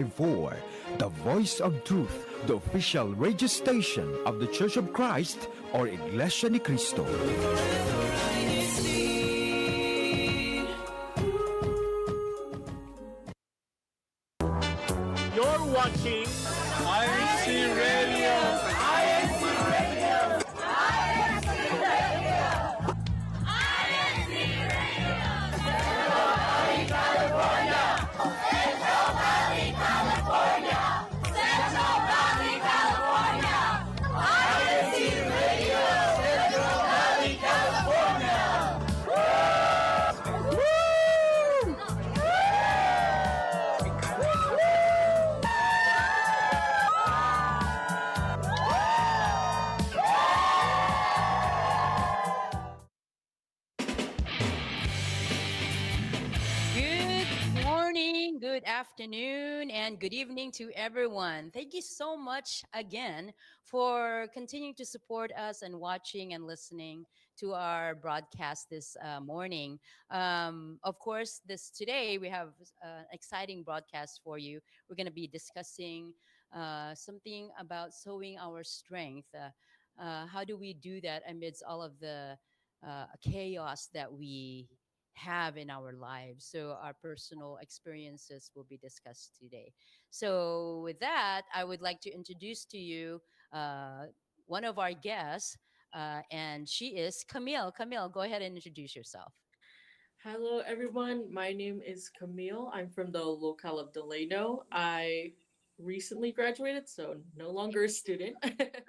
The Voice of Truth, the official radio station of the Church of Christ or Iglesia ni Cristo. You're watching INCRadio. INCRadio. Good afternoon and good evening to everyone. Thank you so much again for continuing to support us and watching and listening to our broadcast this morning. Of course, today we have an exciting broadcast for you. We're going to be discussing something about sowing our strength. How do we do that amidst all of the chaos that we have in our lives? So our personal experiences will be discussed today. So with that, I would like to introduce to you one of our guests, and she is Camille. Camille, go ahead and introduce yourself. Hello, everyone. My name is Camille. I'm from the locale of Delano. I recently graduated, so no longer a student.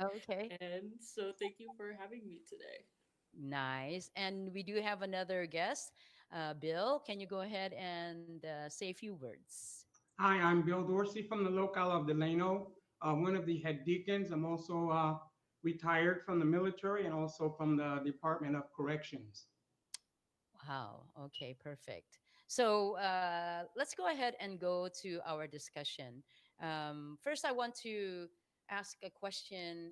Okay. And so thank you for having me today. Nice. And we do have another guest. Bill, can you go ahead and say a few words? Hi, I'm Bill Dorsey from the locale of Delano, one of the head deacons. I'm also retired from the military and also from the Department of Corrections. Wow. Okay, perfect. So let's go ahead and go to our discussion. First, I want to ask a question.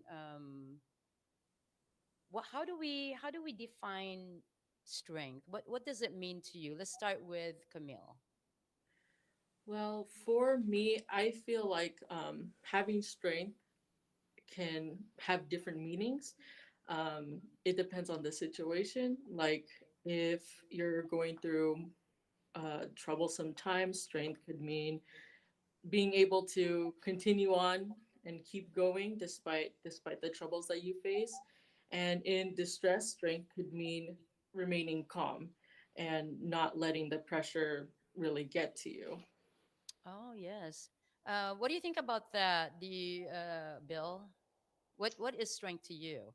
How do we define strength? What does it mean to you? Let's start with Camille. Well, for me, I feel like having strength can have different meanings. It depends on the situation. Like if you're going through troublesome times, strength could mean being able to continue on and keep going despite the troubles that you face. And in distress, strength could mean remaining calm and not letting the pressure really get to you. Oh yes. What do you think about that? Bill? What is strength to you?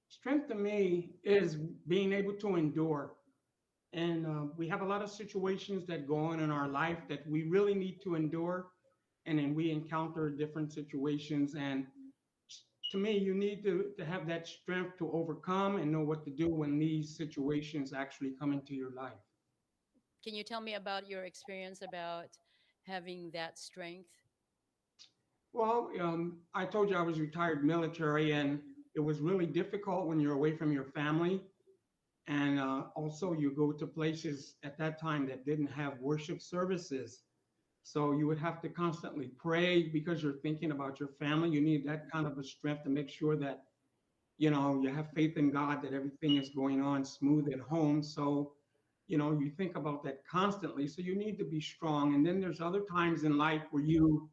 Strength to me is being able to endure. And we have a lot of situations that go on in our life that we really need to endure. And then we encounter different situations. And to me, you need to have that strength to overcome and know what to do when these situations actually come into your life. Can you tell me about your experience about having that strength? Well, I told you I was retired military, and it was really difficult when you're away from your family. And also, you go to places at that time that didn't have worship services. So you would have to constantly pray because you're thinking about your family. You need that kind of a strength to make sure that, you have faith in God that everything is going on smooth at home. So, you think about that constantly. So you need to be strong. And then there's other times in life where you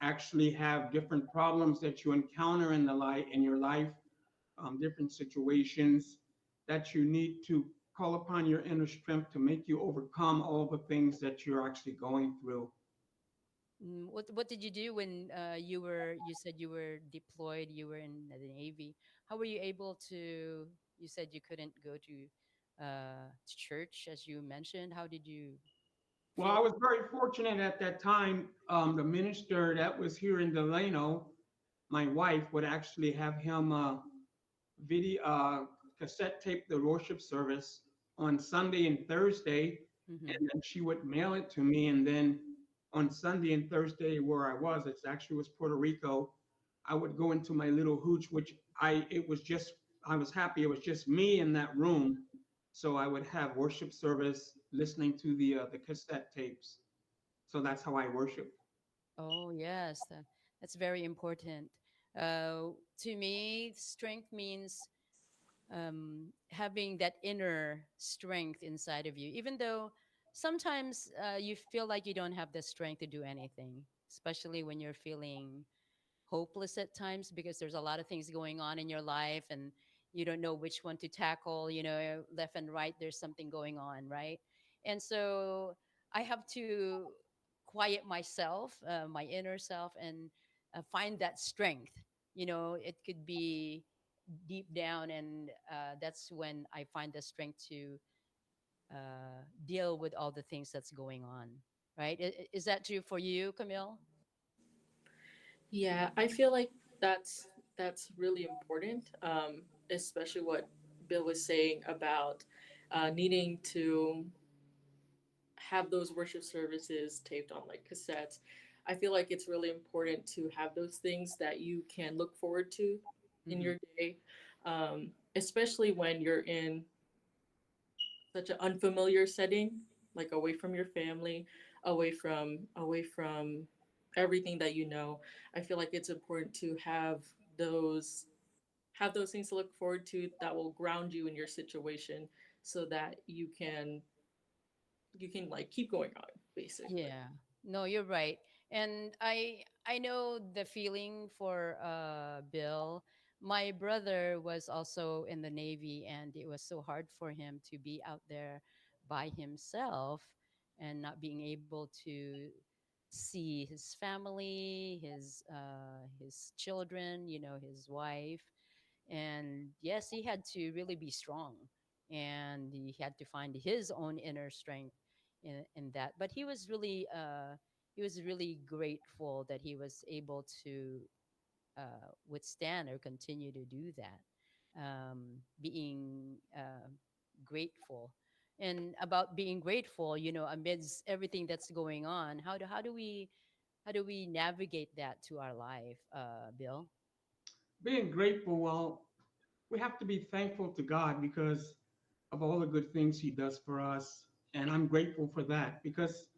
actually have different problems that you encounter in your life, different situations that you need to call upon your inner strength to make you overcome all the things that you're actually going through. What did you do when you said you were deployed, you were in the Navy? How were you able to? You said you couldn't go to church, as you mentioned. How did you Well, feel? I was very fortunate at that time. The minister that was here in Delano, my wife would actually have him video cassette tape the worship service on Sunday and Thursday, Mm-hmm. and then she would mail it to me. And then on Sunday and Thursday, where I was, it actually was Puerto Rico. I would go into my little hooch, which I was happy it was just me in that room. So I would have worship service listening to the cassette tapes. So that's how I worship. Oh, yes, that's very important. Uh, to me, strength means having that inner strength inside of you, even though sometimes you feel like you don't have the strength to do anything, especially when you're feeling hopeless at times because there's a lot of things going on in your life and you don't know which one to tackle, left and right, there's something going on, right? And so I have to quiet myself, my inner self, and find that strength. It could be deep down, and that's when I find the strength to deal with all the things that's going on, right? Is that true for you, Camille? Yeah, I feel like that's really important, especially what Bill was saying about needing to have those worship services taped on like cassettes. I feel like it's really important to have those things that you can look forward to in Hmm. your day, especially when you're in such an unfamiliar setting, like away from your family, away from everything that you know. I feel like it's important to those have those things to look forward to that will ground you in your situation so that you can like keep going on basically. Yeah. No, you're right. And I know the feeling for Bill. My brother was also in the Navy, and it was so hard for him to be out there by himself and not being able to see his family, his children, his wife. And yes, he had to really be strong, and he had to find his own inner strength in that. But he was really grateful that he was able to withstand or continue to do that, being grateful. And about being grateful, amidst everything that's going on, how do we navigate that to our life, Bill? Being grateful, well, we have to be thankful to God because of all the good things He does for us. And I'm grateful for that because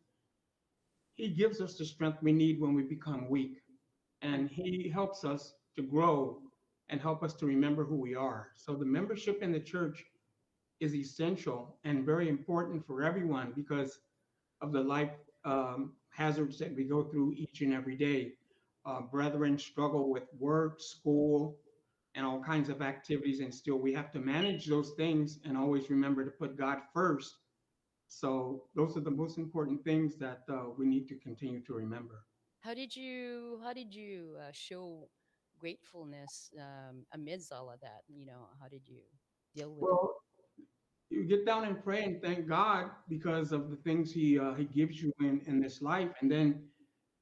He gives us the strength we need when we become weak. And He helps us to grow and help us to remember who we are. So the membership in the church is essential and very important for everyone because of the life hazards that we go through each and every day. Brethren struggle with work, school, and all kinds of activities, and still we have to manage those things and always remember to put God first. So those are the most important things that we need to continue to remember. How did you show gratefulness amidst all of that? How did you deal with it? Well, you get down and pray and thank God because of the things He gives you in this life, and then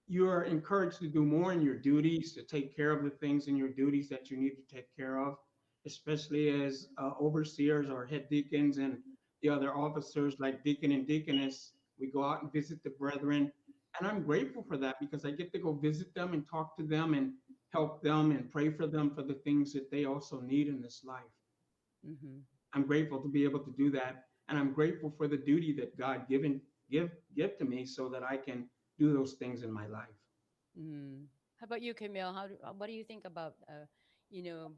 you are encouraged to do more in your duties, to take care of the things in your duties that you need to take care of, especially as overseers or head deacons and the other officers like deacon and deaconess. We go out and visit the brethren. And I'm grateful for that because I get to go visit them and talk to them and help them and pray for them for the things that they also need in this life. Mm-hmm. I'm grateful to be able to do that. And I'm grateful for the duty that God give to me so that I can do those things in my life. Mm. How about you, Camille? What do you think about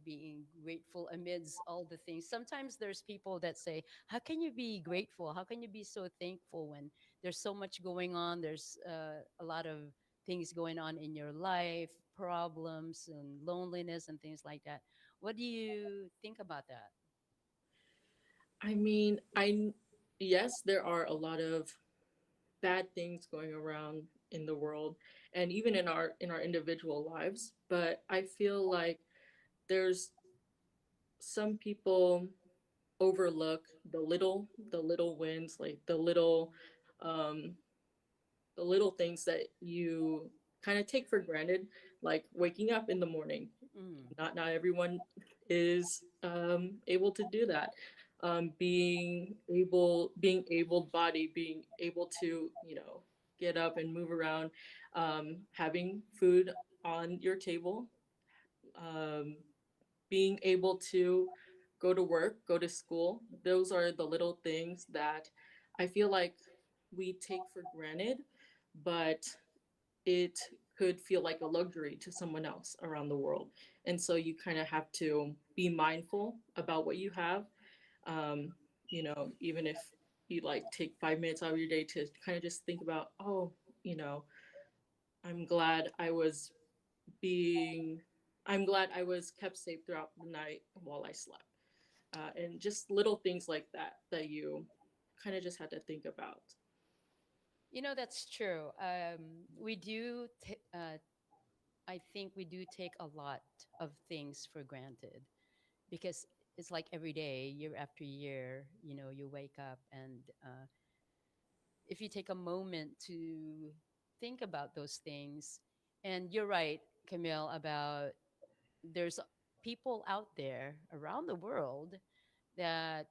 being grateful amidst all the things? Sometimes there's people that say, "How can you be grateful? How can you be so thankful when there's so much going on? There's a lot of things going on in your life, problems and loneliness and things like that." What do you think about that? I mean, yes, there are a lot of bad things going around in the world and even in our individual lives, but I feel like there's some people overlook the little wins, like um the little things that you kind of take for granted, like waking up in the morning. Mm. Not everyone is able to do that. Being able bodied, being able to get up and move around, having food on your table, um, being able to go to work, go to school. Those are the little things that I feel like we take for granted, but it could feel like a luxury to someone else around the world. And so you kind of have to be mindful about what you have. Um, Even if you like take 5 minutes out of your day to kind of just think about, oh, you know, I'm glad I was being, I'm glad I was kept safe throughout the night while I slept. And just little things like that that you kind of just had to think about. That's true. We do, I think we do take a lot of things for granted because it's like every day, year after year, you wake up and if you take a moment to think about those things, and you're right, Camille, about there's people out there around the world that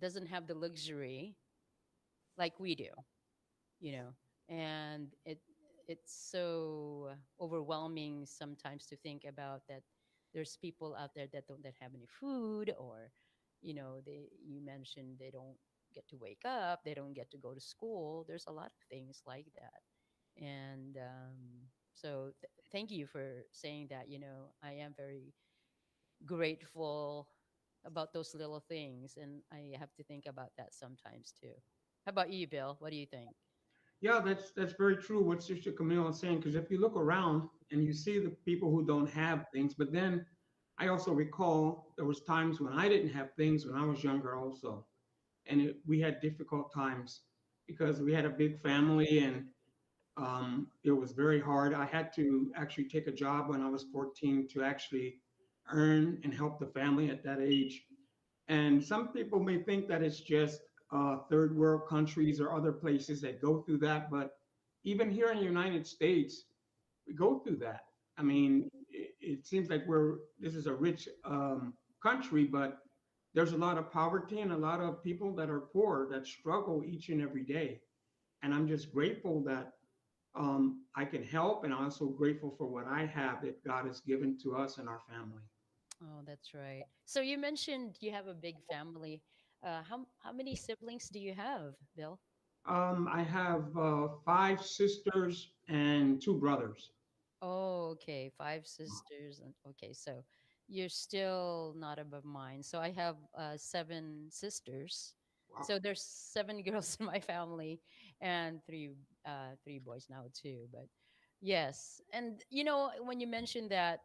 doesn't have the luxury like we do, and it's so overwhelming sometimes to think about that there's people out there that have any food, or you mentioned they don't get to wake up, they don't get to go to school. There's a lot of things like that. And so thank you for saying that. I am very grateful about those little things, and I have to think about that sometimes too. How about you, Bill? What do you think? Yeah, that's very true what Sister Camille is saying. Because if you look around and you see the people who don't have things, but then I also recall there was times when I didn't have things when I was younger also, and we had difficult times because we had a big family and it was very hard. I had to actually take a job when I was 14 to actually earn and help the family at that age. And some people may think that it's just third world countries or other places that go through that, but even here in the United States, we go through that. I mean, it seems like this is a rich country, but there's a lot of poverty and a lot of people that are poor that struggle each and every day. And I'm just grateful that I can help, and I'm also grateful for what I have that God has given to us and our family. Oh, that's right. So you mentioned you have a big family. How many siblings do you have, Bill? I have five sisters and two brothers. Oh, okay. Five sisters. And okay, so you're still not above mine. So I have seven sisters. Wow. So there's seven girls in my family, and three boys now too. But yes, and when you mentioned that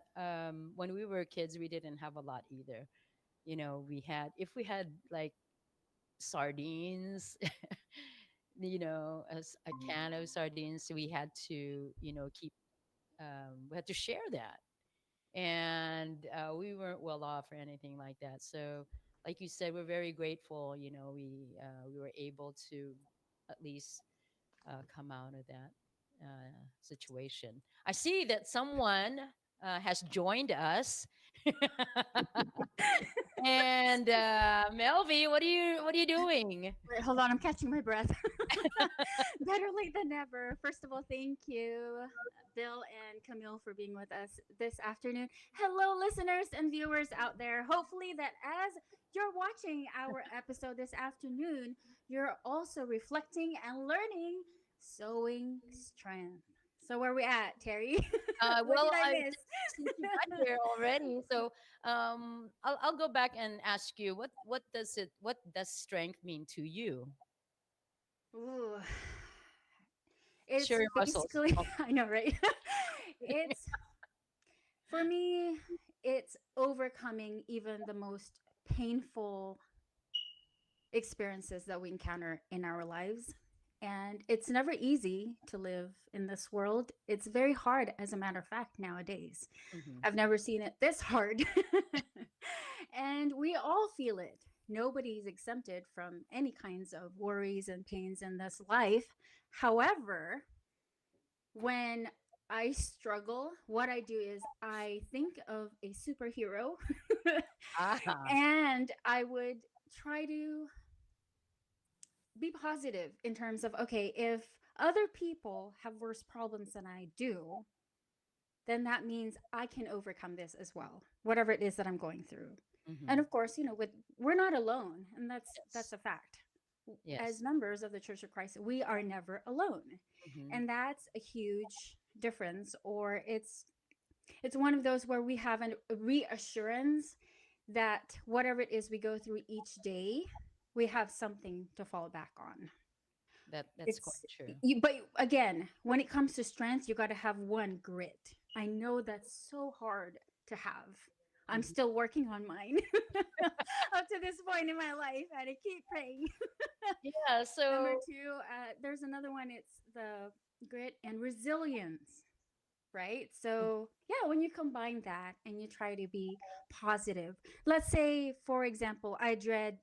when we were kids, we didn't have a lot either. We had, if we had like sardines, as a can of sardines, we had to keep we had to share that, and we weren't well off or anything like that. So like you said, we're very grateful. We were able to at least come out of that situation. I see that someone has joined us. And Melvi, what are you doing? Wait, hold on. I'm catching my breath. Better late than never. First of all, thank you, Bill and Camille, for being with us this afternoon. Hello, listeners and viewers out there. Hopefully, that as you're watching our episode this afternoon, you're also reflecting and learning sowing strength. So, where we at, Terry? What Well, did I miss? since you got here already, so I'll go back and ask you what does strength mean to you? Ooh. It's Share your muscles. basically, Oh, I know, right? It's for me, it's overcoming even the most painful experiences that we encounter in our lives. And it's never easy to live in this world. It's very hard, as a matter of fact, nowadays. mhm. I've never seen it this hard. And we all feel it. Nobody's exempted from any kinds of worries and pains in this life. However, when I struggle, what I do is I think of a superhero Ah, and I would try to be positive in terms of, okay, if other people have worse problems than I do, then that means I can overcome this as well, whatever it is that I'm going through. And mhm. of course, we're not alone, and that's Yes, a fact. As yes. members of the Church of Christ, we are never alone. Mhm. And that's a huge difference, or it's one of those where we have a reassurance that whatever it is we go through each day, we have something to fall back on. That's quite It's true. you, but again, when it comes to strength, you got to have one, grit. I know that's so hard to have. I'm Mhm. still working on mine up to this point in my life, and I keep praying. Yeah. Number So two, there's another one. It's the grit and resilience, right? So, yeah, when you combine that and you try to be positive, let's say, for example, I dread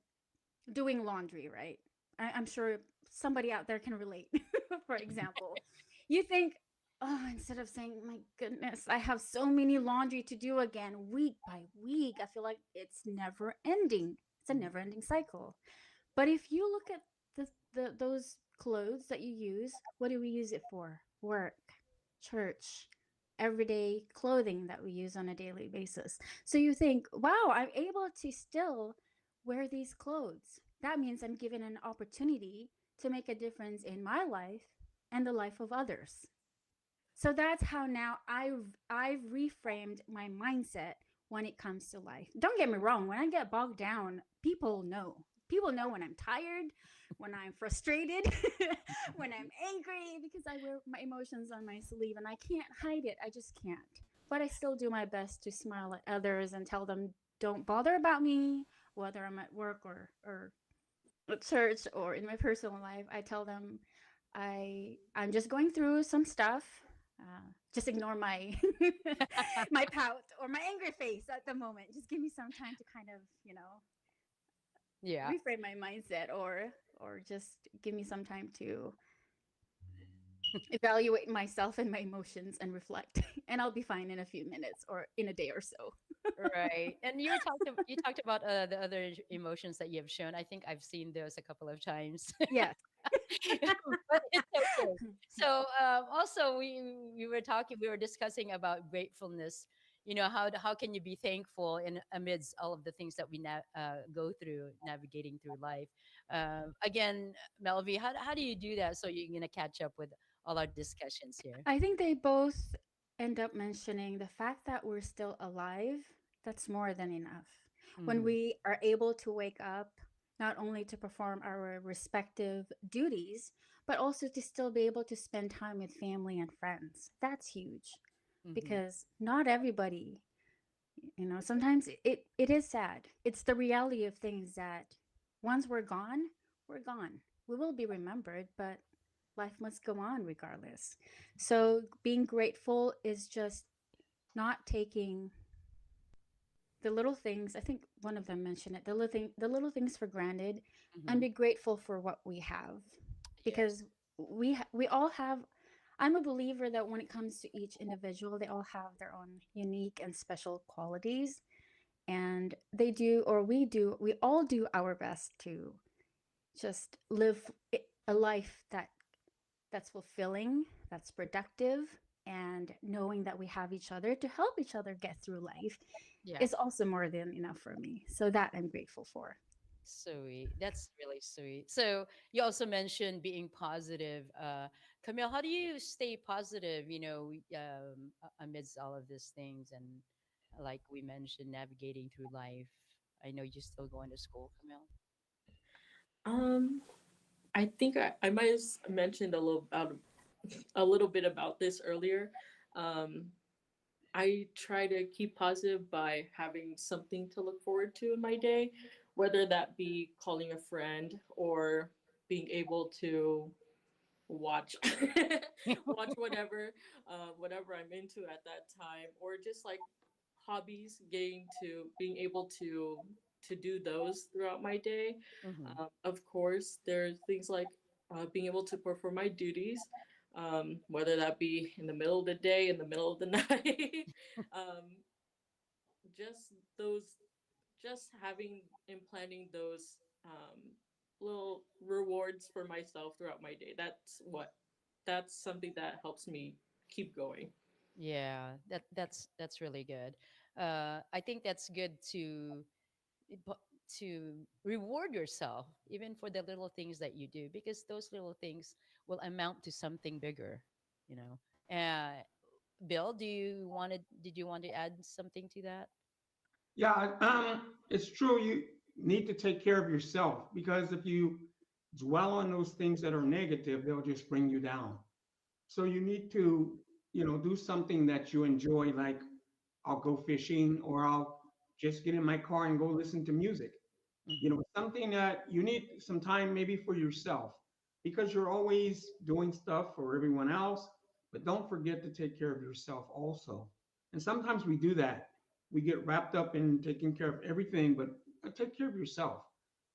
doing laundry, right? I'm sure somebody out there can relate. For example, you think, oh, instead of saying, my goodness, I have so many laundry to do again week by week, I feel like it's never ending. It's a never ending cycle. But if you look at those clothes that you use, what do we use it for? Work, church, everyday clothing that we use on a daily basis. So you think, wow, I'm able to still wear these clothes. That means I'm given an opportunity to make a difference in my life and the life of others. So that's how now I've reframed my mindset when it comes to life. Don't get me wrong, when I get bogged down, people know. People know when I'm tired, when I'm frustrated, when I'm angry, because I wear my emotions on my sleeve and I can't hide it. I just can't. But I still do my best to smile at others and tell them don't bother about me, whether I'm at work or at church or in my personal life. I tell them I'm just going through some stuff. Just ignore my my pout or my angry face at the moment. Just give me some time to kind of yeah. reframe my mindset, or just give me some time to evaluate myself and my emotions and reflect, and I'll be fine in a few minutes or in a day or so. Right. And you talked about the other emotions that you have shown. I think I've seen those a couple of times. Yes. But it's okay. So also we were discussing about gratefulness. You know, how can you be thankful in amidst all of the things that we go through navigating through life? Again, Melvi, how do you do that so you're gonna catch up with all our discussions here? I think they both end up mentioning the fact that we're still alive. That's more than enough. When Hmm. we are able to wake up, not only to perform our respective duties, but also to still be able to spend time with family and friends. That's huge Hmm. because not everybody, sometimes it is sad. It's the reality of things that once we're gone, we're gone. We will be remembered, but life must go on regardless. So being grateful is just not taking the little things. I think one of them mentioned it, the little things for granted, and Hmm. be grateful for what we have, Yes. because we all have. I'm a believer that when it comes to each individual, they all have their own unique and special qualities, and we all do our best to just live a life that's fulfilling, that's productive, and knowing that we have each other to help each other get through life Yeah. is also more than enough for me. So that I'm grateful for. Sweet. That's really sweet. So you also mentioned being positive. Camille, how do you stay positive, amidst all of these things and like we mentioned, navigating through life? I know you're still going to school, Camille. Um, I think I might have mentioned a little bit about this earlier. Um, I try to keep positive by having something to look forward to in my day, whether that be calling a friend or being able to watch watch whatever I'm into at that time, or just like hobbies, getting to being able to do those throughout my day. Hmm. Of course, there's things like being able to perform my duties, whether that be in the middle of the day, in the middle of the night. um, just those, just having and planning those little rewards for myself throughout my day. That's something that helps me keep going. Yeah, that's really good. I think that's good bu- to reward yourself even for the little things that you do because those little things will amount to something bigger, you know. Uh, Bill, did you want to add something to that? Yeah, it's true. You need to take care of yourself because if you dwell on those things that are negative, they'll just bring you down. So you need to, do something that you enjoy, like I'll go fishing or I'll just get in my car and go listen to music. Hmm. Something that you need some time maybe for yourself because you're always doing stuff for everyone else, but don't forget to take care of yourself also. And sometimes we do that. We get wrapped up in taking care of everything, but take care of yourself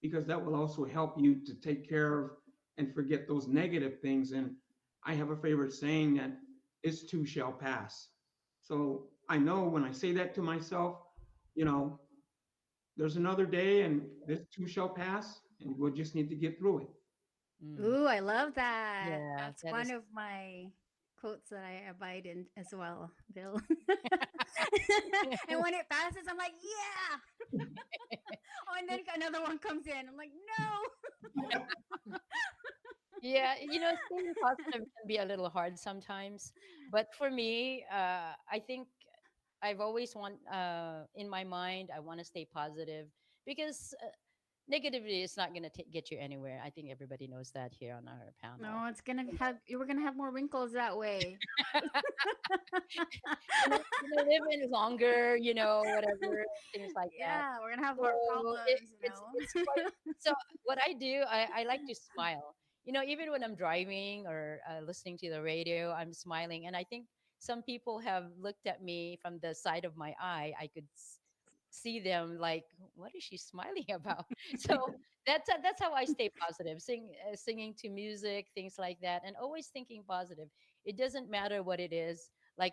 because that will also help you to take care of and forget those negative things. And I have a favorite saying that this too shall pass. So I know when I say that to myself, you know, there's another day and this too shall pass and we'll just need to get through it. Mm. Ooh, I love that. Yeah, That's that one is. of my quotes that I abide in as well, Bill. And when it passes, I'm like, yeah. Oh, and then another one comes in. I'm like, no. Yeah, staying positive can be a little hard sometimes. But for me, I think I've always in my mind, I want to stay positive because negativity is not going to get you anywhere. I think everybody knows that here on our panel. No, it's gonna have you were gonna have more wrinkles that way. Live in longer, whatever, things like that. Yeah, we're gonna have So heart problems, you it's quite. know. So what I do, I like to smile. Even when I'm driving or listening to the radio, I'm smiling, and I think some people have looked at me from the side of my eye. I could see them like, what is she smiling about? So that's how I stay positive. Singing to music, things like that, and always thinking positive. It doesn't matter what it is. Like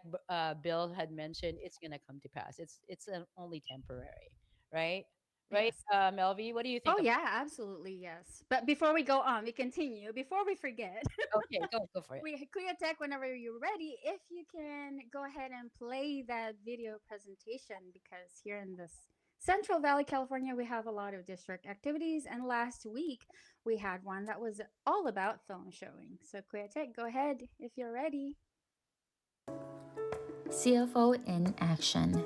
Bill had mentioned, it's gonna come to pass. It's only temporary, right? Right, Yes. Melvi, what do you think Oh about? yeah, absolutely, yes. But before we go on, we continue. Before we forget, Okay, go for it. we Kuya Tech, whenever you're ready, if you can go ahead and play that video presentation, because here in this Central Valley, California, we have a lot of district activities, and last week we had one that was all about film showing. So Kuya Tech, go ahead if you're ready. CFO in Action.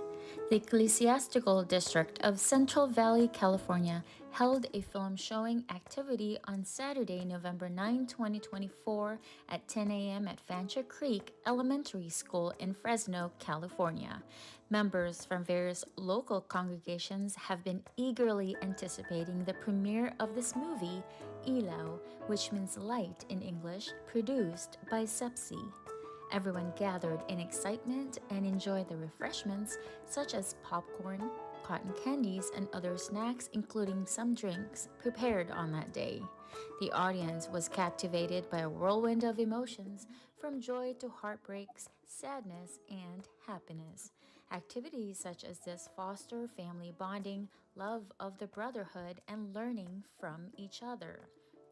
The Ecclesiastical District of Central Valley, California held a film showing activity on Saturday, November 9, 2024 at 10 a.m. at Fancher Creek Elementary School in Fresno, California. Members from various local congregations have been eagerly anticipating the premiere of this movie, Ilaw, which means light in English, produced by Sepsi. Everyone gathered in excitement and enjoyed the refreshments such as popcorn, cotton candies, and other snacks, including some drinks prepared on that day. The audience was captivated by a whirlwind of emotions from joy to heartbreaks, sadness, and happiness. Activities such as this foster family bonding, love of the brotherhood, and learning from each other.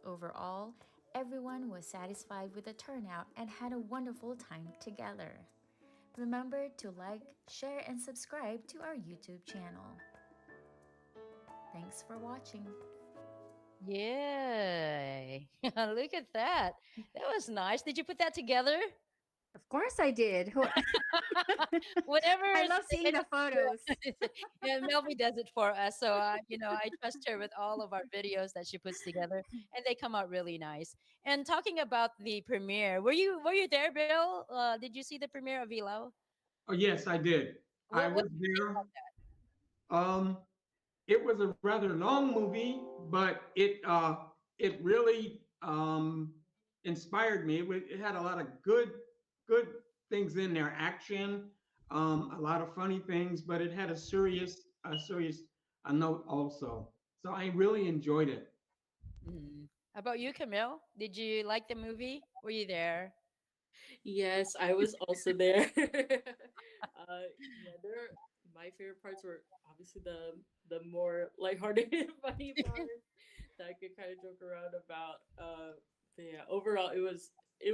Overall, everyone was satisfied with the turnout and had a wonderful time together. Remember to like, share, and subscribe to our YouTube channel. Thanks for watching. Yay. Look at that. That was nice. Did you put that together? Of course I did. Whenever I love seeing the photos. yeah, Melvi does it for us. So, I trust her with all of our videos that she puts together, and they come out really nice. And talking about the premiere, were you there, Bill? Did you see the premiere of Ilaw? Oh, yes, I did. I What was do you think there. about Um, it was a rather long movie, but it really inspired me. It had a lot of good things in there, action, a lot of funny things, but it had a serious note also. So I really enjoyed it. that? How about you, Camille? Did you like the movie? Were you there? Yes, I was also there. Yeah, my favorite parts were obviously the more lighthearted and funny parts that I could kind of joke around about. But yeah, overall it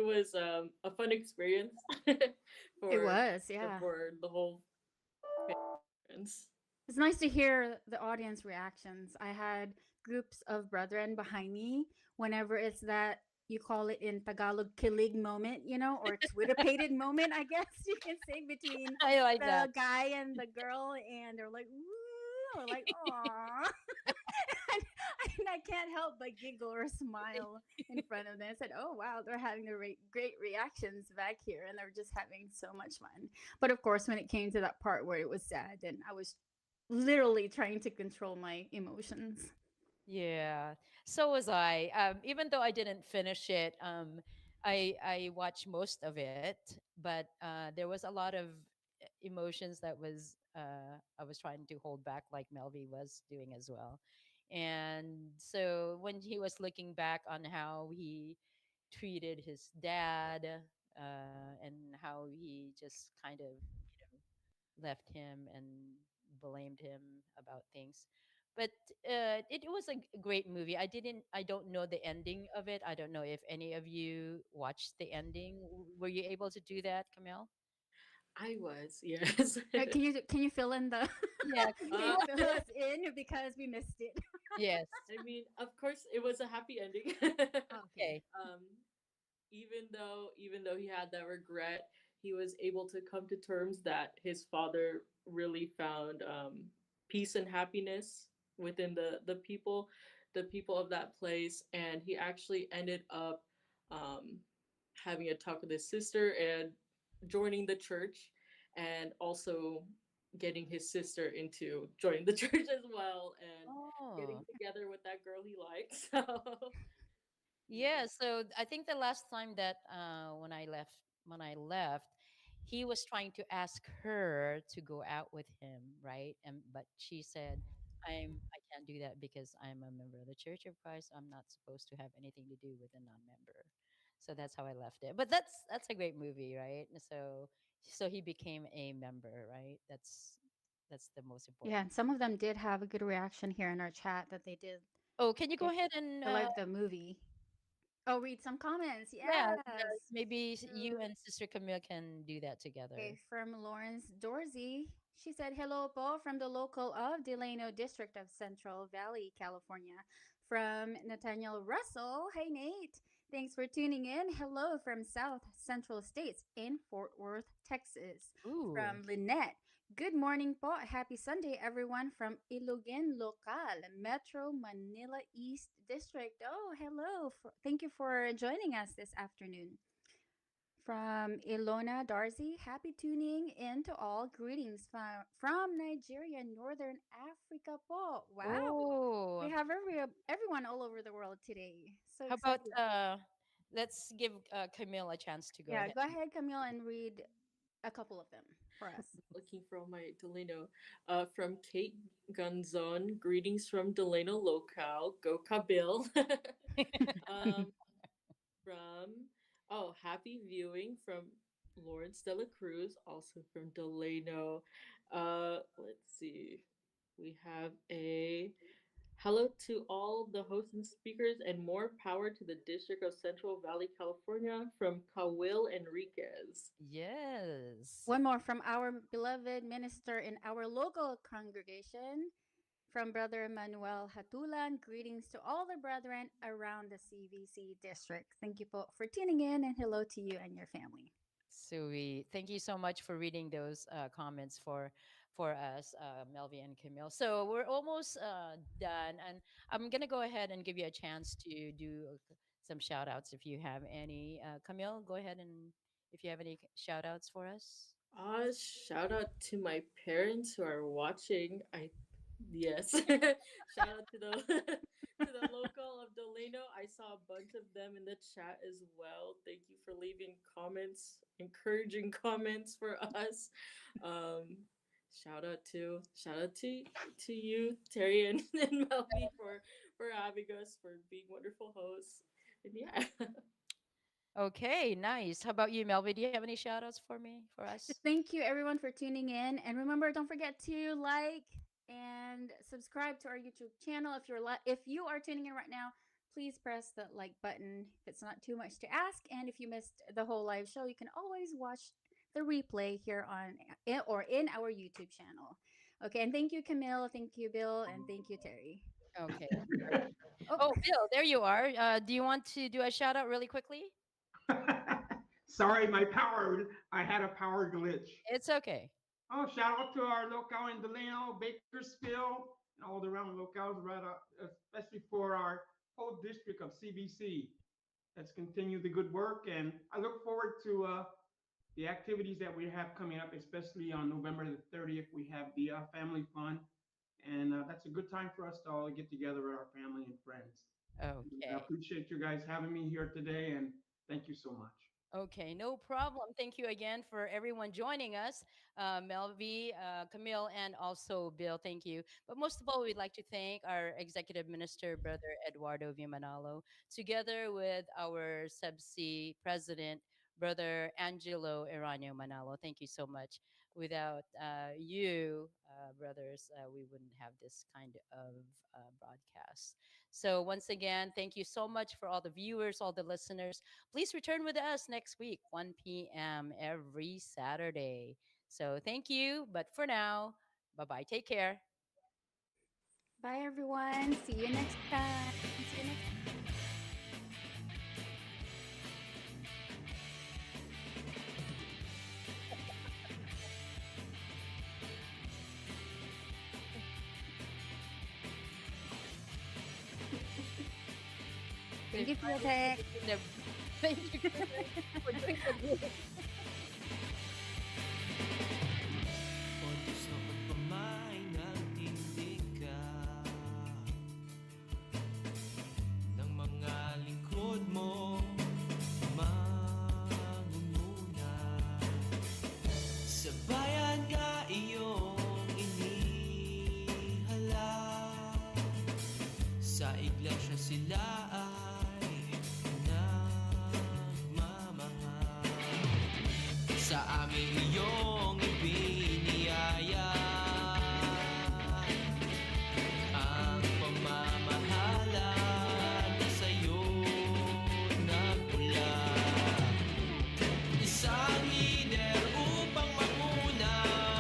was a fun experience It for was, yeah. for the whole fans. It's nice to hear the audience reactions. I had groups of brethren behind me whenever it's that, you call it in Tagalog, kilig moment, or Twitter-pated moment, I guess you can say, between I like that. the guy and the girl, and they're like, "Ooh," or like, "Aw." And I can't help but giggle or smile in front of them. I said, "Oh wow, they're having great reactions back here, and they're just having so much fun." But of course, when it came to that part where it was sad, then I was literally trying to control my emotions. Yeah, so was I. Even though I didn't finish it, I watched most of it, but there was a lot of emotions that was I was trying to hold back, like Melvi was doing as well. And so when he was looking back on how he treated his dad, and how he just kind of left him and blamed him about things. But it was a great movie. I don't know the ending of it. I don't know if any of you watched the ending. Were you able to do that, Camille? I was, yes. Can you fill in the Yeah. can you fill us in because we missed it? Yes. I mean, of course, it was a happy ending. Okay. Okay. um, even though he had that regret, he was able to come to terms that his father really found peace and happiness within the people of that place, and he actually ended up um, having a talk with his sister and joining the church, and also getting his sister into joining the church as well, and getting Oh. together with that girl he likes. So Yeah, yeah. so I think the last time that when I left, he was trying to ask her to go out with him, right? And but she said, I can't do that because I'm a member of the Church of Christ. I'm not supposed to have anything to do with a non-member. So that's how I left it. But that's a great movie, right? And so he became a member, right? That's the most Yeah, important. and some of them did have a good reaction here in our chat that Oh, can you go they, ahead and they liked the movie. Oh, read some comments. yeah, Yes. maybe you So, and Sister Camille can do that together. okay, from Lawrence Dorsey. She said, "Hello po from the local of Delano District of Central Valley, California." From Nathaniel Russell. Hey, Nate. Thanks for tuning in. Hello from South Central States in Fort Worth, Texas. Ooh. From Lynette. Good morning po. Happy Sunday, everyone from Ilogen Local, Metro Manila East District. Oh, hello. Thank you for joining us this afternoon. From Ilona Darcy, happy tuning in to all. Greetings from Nigeria, Northern Africa po. Wow. We Oh, have everyone all over the world today. So how about excited. let's give Camille a chance to go Yeah, ahead. go ahead, Camille, and read a couple of them for us. Looking for my Delano. From Kate Gunzon. Greetings from Delano Locale. Go Kabil. um, from happy viewing from Lawrence Dela Cruz, also from Delano. Let's see. We have a hello to all the hosts and speakers, and more power to the District of Central Valley, California, from Kawil Enriquez. Yes. One more from our beloved minister in our local congregation, from Brother Manuel Hatulan. Greetings to all the brethren around the CVC district. Thank you for tuning in, and hello to you and your family. Sweet. Thank you so much for reading those comments for us, Melvi and Camille. So we're almost done, and I'm gonna go ahead and give you a chance to do some shout outs if you have any. Camille, go ahead and if you have any shout outs for us. Shout out to my parents who are watching. Yes. Shout out to the to the local of Delano. I saw a bunch of them in the chat as well. Thank you for leaving comments, encouraging comments for us. Um, shout out to you, Terry and Melby for having us, for being wonderful hosts. And yeah. Okay, nice. How about you, Melvi? Do you have any shout outs for me, for us? Thank you, everyone, for tuning in. And remember, don't forget to like and subscribe to our YouTube channel. If you are tuning in right now, please press the like button if it's not too much to ask. And if you missed the whole live show, you can always watch the replay here or in our YouTube channel. Okay, and thank you, Camille. Thank you, Bill, and thank you, Terry. Okay. Oh, Oh, Bill, there you are. Do you want to do a shout out really quickly? Sorry, I had a power glitch. It's okay. Oh, shout out to our locale in Delano, Bakersfield, and all the around locales, right, especially for our whole district of CBC. Let's continue the good work, and I look forward to the activities that we have coming up, especially on November the 30th. We have the family fun, and that's a good time for us to all get together with our family and friends. I Okay. appreciate you guys having me here today, and thank you so much. Okay, no problem. Thank you again for everyone joining us, Melvi, Camille, and also Bill. Thank you. But most of all, we'd like to thank our Executive Minister, Brother Eduardo Vimanalo, together with our SEBC President, Brother Angelo Eranio Manalo. Thank you so much. Without you, brothers, we wouldn't have this kind of broadcast. So, once again, thank you so much for all the viewers, all the listeners. Please return with us next week, 1 p.m. every Saturday. So thank you. But for now, bye bye. Take care. bye everyone. See you next time. See you next Thank you, Tech. Thank you for doing the good. Otos na pagpamay nagtindig ka ng mga lingkod mo mangunguna sa bayan nga iyong inihala sa iglesia sila